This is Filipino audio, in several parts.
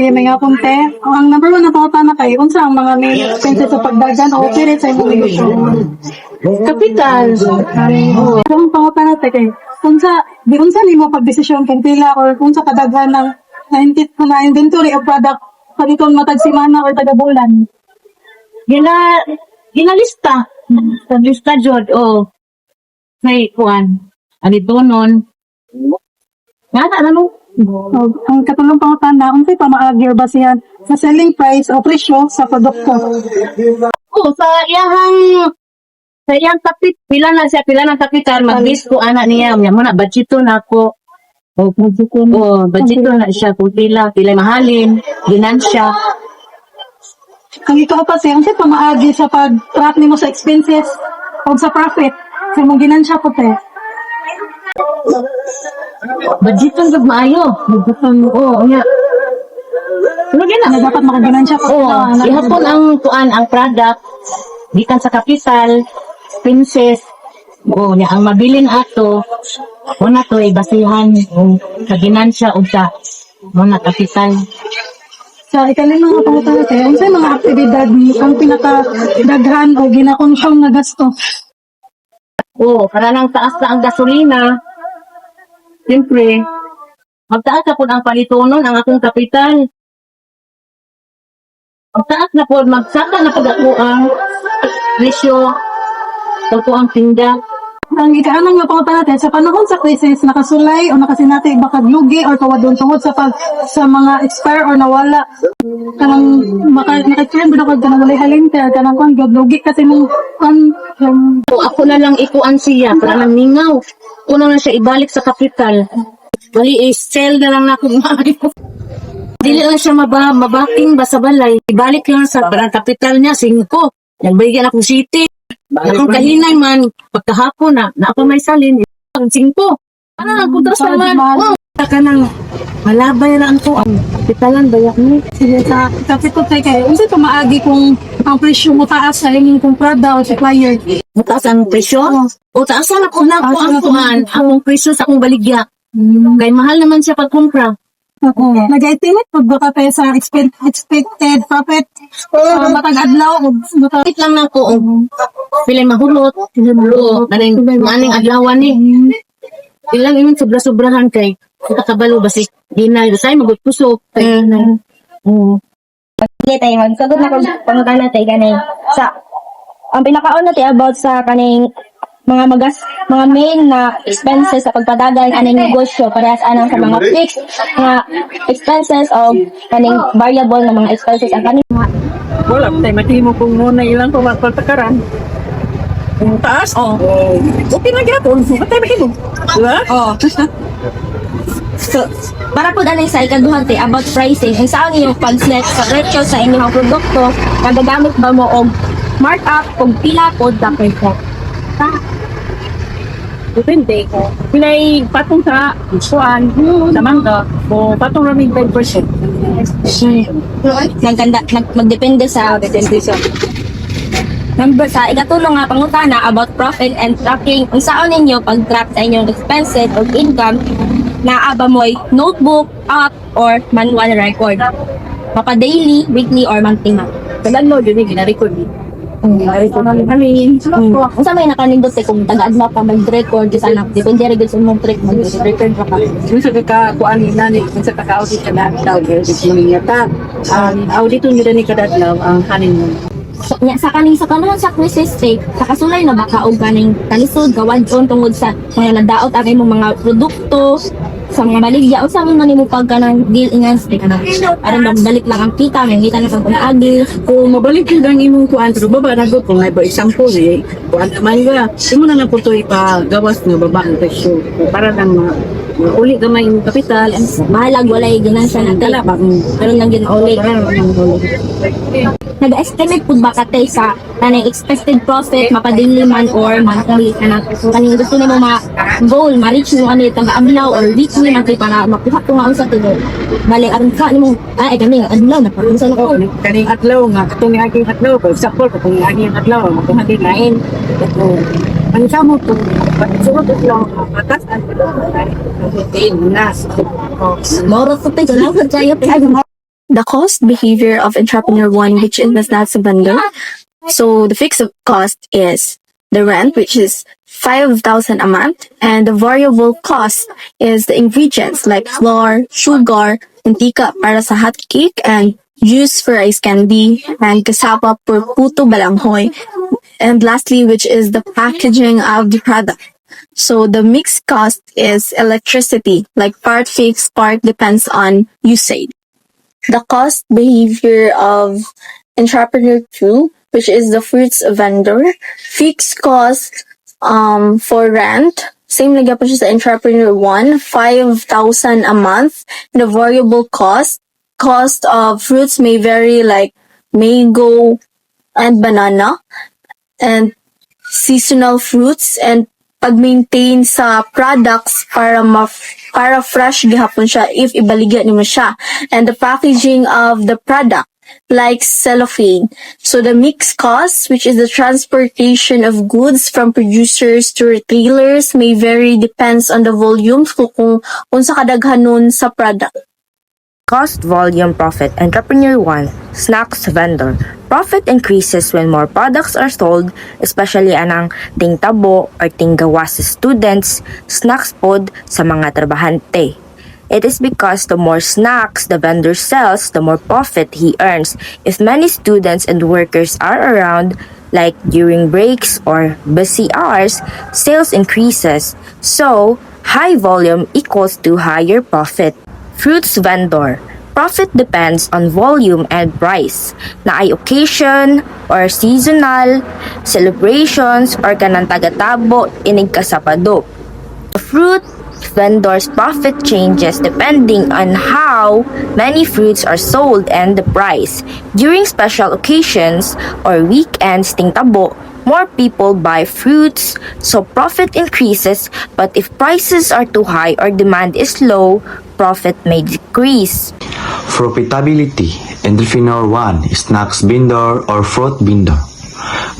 kasi may nga punte. Ang number one na pauta na kayo, unsa ang mga main expenses sa pagdagan o operate sa imong negosyo? Kapital. Ang pauta na kay unsa nimo pagdesisyon kung pila or unsa kadaghan ng na inventory o product pagitong matag semana or taga bulan? Ginalista. Lista jud o may kuan. Ani donon. Ngana ano? Ang katulong pangutan na unsay pamaagi or basihan sa selling price o presyo sa produkto? Sa iyang kapit, pila ng kapital, mag-bis ko anak niya. Mo na, budgeto na ako. Budgeto na siya kung pila mahalin, ginansya. Ang ikaw pa siya, unsay pamaagi sa pag-track nimo sa expenses o sa profit sa imong ginansya po te? Budgeto gud maayo. Nya. Ano Na dapat makaginansya po. Ihapon ang product gikan sa kapital, expenses. Nya ang mabilin ato, una to ay basihan sa ginansya ug sa muna kapital. Sa ikalimang mga pangutan natin, unsay mga aktibidad ang pinakadaghan o ginakonsyong na gasto? Para nang taas na ang gasolina. Siyempre, magtaas na po ang palitonon ang akong kapital. Magtaas na po, magsaka na po ako ang presyo o po ang tinda. Ang ikaanang nga pangutan natin, sa panahon sa krisis, nakasulay o nakasinati baka lugi or kawadon tungod sa mga expire or nawala. Kanang maka-turn ba ako kanang walay halinter, kanang kung lugi kasi mong Ako na lang ikuan siya, para lang mingaw. Una na siya ibalik sa kapital. Bali, sell na lang na akong maayo. Dili lang siya mabaking basa balay. Ibalik lang sa parang kapital niya, 5. Nagbigyan akong city. Akong kahinay man, pagkahapon na ako may salin, ang 5. Ano lang, kutras naman. Saka nang malabay lang ko ang kapitalan, bayak ni. sige sa kapito kay unsay pamaagi kung ang presyo mo taas sa imong kumprada o supplier. Mataas ang presyo? O taasan ako na ko ang kuhan, akong presyo sa akong baligya. Kaya mahal naman siya pagkumpra. Nag-estimate pag baka tayo sa expected profit matag adlaw o Kapit lang na ko, pilay mahulot, maning adlawan ni. Ilang yun sobra-sobrahan kay kabalo basi dinay say magpuso. Sige tayo, magsagod na kung pangutan natin kanay. Ang pinakaon natin about sa kaning mga main na expenses sa pagpadagan aning negosyo parehas anang sa mga fixed nga expenses o kaning variable na mga expenses ang kaning Wala, tayo matimo kung muna ilang pagpatakaran. Kung taas, okay na gyapon. Ba't tayo mahimo? Diba? So, para po dali sa ikaduhan te about pricing, ang saan inyong pag-select sa presyo sa inyong produkto, nagagamit ba mo og markup kung pila po dapat po? Depende ko. Pilay patong sa isuan, sa mangga, o patong raming 5%. Magdepende sa destination. Number sa ikatulong nga pangutana about profit and tracking. Ang saan ninyo pag-track sa inyong expenses o income, naaba mo'y notebook, app, or manual record. Mapa daily, weekly, or monthly man. Kalan mo, yun yung gina-record. Gina-record namin halin. Kung saan may nakanindot kung taga-adlaw ka mag-record, kasi anak, depende rin sa mong trick Mag-record pa ka. Yung sa kakakuan ni nani, kung sa kaka-audit ka na, audit mo niya ta. Audit nyo na ni kadatlaw ang hanin mo. Sa kanon sa crisis state, sa kasulay na baka og kaning kalisod gawadon tungod sa mga nadaot ang imong mga produkto sa mga baligya o sa mga nimo pagkanang deal ingan stay kana aron magdalik lang ang kita may kita na pag unaagi. Kung mabalik yun ang imong kuan, pero baba na kung may ba example kuan naman nga, imo na lang po ito ipagawas ng baba ang presyo. Para lang uli gamay yung kapital. Mahalag walay ganansya na Dala ba? pero lang gid uli. Nag-estimate pud ba katay sa kanang expected profit mapadili man or monthly kaning gusto nimo goal ma-reach mo ani taga-adlaw or weekly man kay para makuha ko nga unsa tulo. Bali aron ka nimo kami adlaw na paunsa na ko. Kaning adlaw nga, katong aking adlaw, for example, katong aking adlaw, katong aking lain. Ang samo to, pagsuot lang, atas ang nas. Moro sa tayo lang sa the cost behavior of entrepreneur one, which is the snacks vendor. So the fixed cost is the rent, which is 5,000 a month, and the variable cost is the ingredients like flour, sugar, mantika para sa hot cake, and juice for ice candy, and kasapa for puto balanghoy. And lastly, which is the packaging of the product. So the mixed cost is electricity, like part fixed, part depends on usage. The cost behavior of entrepreneur 2, which is the fruits vendor, fixed cost for rent, same like po siya sa entrepreneur 1, 5,000 a month. The variable cost of fruits may vary like mango and banana, and seasonal fruits, and pag-maintain sa products para fresh gihapon siya if ibaligya nimo siya, and the packaging of the product like cellophane. So the mixed cost, which is the transportation of goods from producers to retailers, may vary depends on the volume kung sa kadaghanon sa product. Cost, volume, profit. Entrepreneur 1, snacks vendor. Profit increases when more products are sold, especially anang tingtabo or tinggawa sa students, snacks pod sa mga trabahante. It is because the more snacks the vendor sells, the more profit he earns. If many students and workers are around, like during breaks or busy hours, sales increases. So, high volume equals to higher profit. Fruits vendor. Profit depends on volume and price. Na ay occasion or seasonal, celebrations, or kanang tagatabo, inig kasapado. The fruit vendor's profit changes depending on how many fruits are sold and the price. During special occasions or weekends, tingtabo, more people buy fruits, so profit increases, but if prices are too high or demand is low, profit may decrease. Profitability. Entrepreneur 1, snacks vendor or fruit vendor.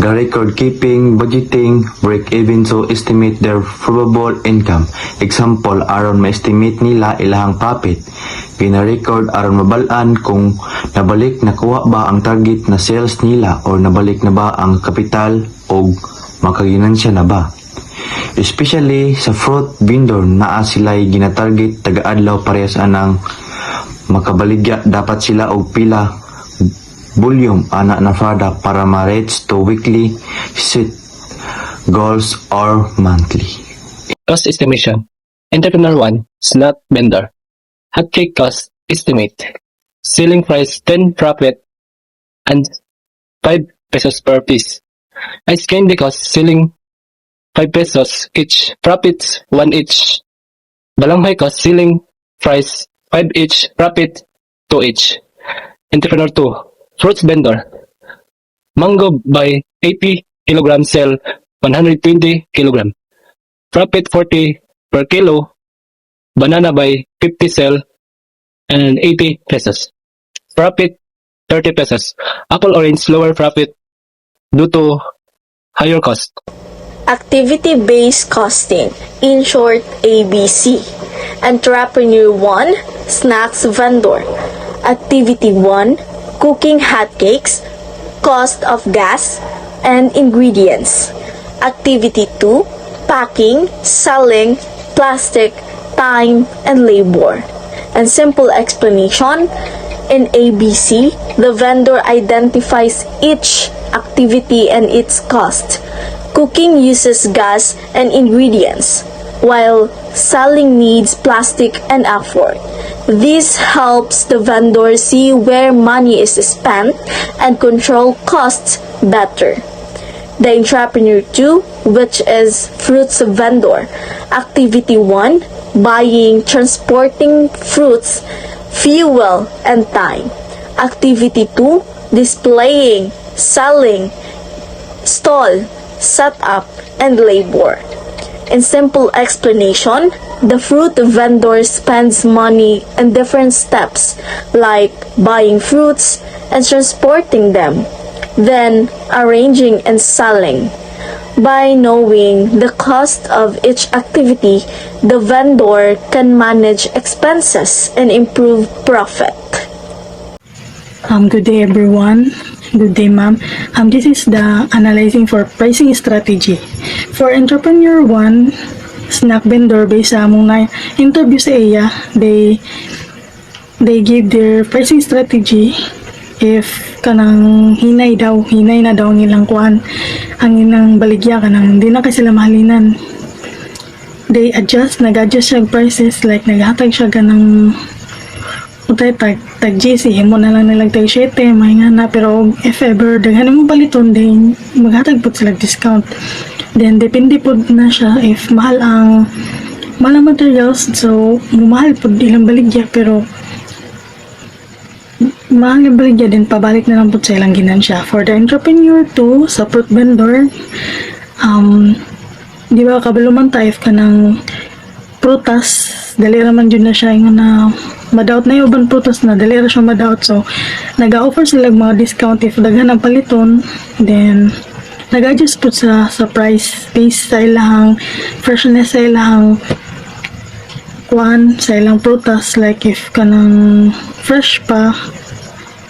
The record keeping, budgeting, break even so estimate their probable income. Example, aron ma-estimate nila ilahang profit. Gina-record aron mabalaan kung nabalik nakuha ba ang target na sales nila or nabalik na ba ang kapital o makaginansya na ba. Especially sa fruit vendor naa sila'y ginatarget taga-adlaw parehas anang makabaligya dapat sila og pila volume ana na product para ma-reach to weekly set goals or monthly. Cost estimation. Entrepreneur 1, snack vendor. Hotcake cost estimate. Selling price 10 profit and 5 pesos per piece. Ice candy cost selling 5 pesos each. Profits 1 each. Balanghoy cost selling price 5 each. Profit 2 each. Entrepreneur 2, fruits vendor. Mango by 80 kg sell 120 kg. Profit 40 per kilo. Banana by 50 sell and 80 pesos. Profit 30 pesos. Apple orange lower profit due to higher cost. Activity-based costing, in short ABC. Entrepreneur 1, snacks vendor. Activity 1, cooking hotcakes, cost of gas and ingredients. Activity 2, packing, selling, plastic, time, and labor. And simple explanation, in ABC, the vendor identifies each activity and its cost. Cooking uses gas and ingredients, while selling needs plastic and effort. This helps the vendor see where money is spent and control costs better. The entrepreneur 2, which is fruits vendor. Activity 1, buying, transporting fruits, fuel, and time. Activity 2, displaying, selling, stall, setup, and labor. In simple explanation, the fruit vendor spends money in different steps like buying fruits and transporting them, then arranging and selling. By knowing the cost of each activity, the vendor can manage expenses and improve profit. Good day everyone. Good day ma'am. This is the analyzing for pricing strategy. For entrepreneur 1, snack vendor based sa among na interview sa iya, they give their pricing strategy if kanang hinay na daw ang ilang kuan, ang ilang baligya kanang di na kasi sila mahalinan. They nag-adjust siya prices like naghatag siya ganang utay tag GC mo na lang nilag tag 7 may nga na, pero if ever daghan mo baliton din maghatag pud sila discount. Then depende pud na siya if mahal ang materials, so mahal pud ilang baligya, pero mahal ang baligya din pabalik na lang pud sa ilang ginansya. For the entrepreneur 2 sa fruit vendor, di ba kabalo man tayo ka ng prutas, dali raman dyan na siya yung na ma-doubt na yung uban prutas na dali ra siya ma-doubt, so nag-offer sila mga discount if daghan ang paliton, then nag-adjust po sa price based sa ilang freshness, sa ilang kuan, sa ilang prutas, like if kanang fresh pa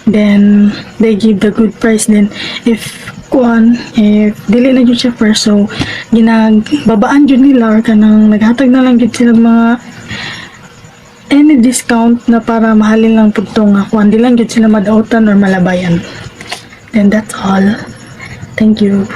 then they give the good price. Then if dili na jud siya fresh, so ginagbabaan jud nila or kanang naghatag na lang jud sila mga any discount na para mahalin lang pud tong kuan, di lang jud sila madautan or malabayan. Then that's all. Thank you.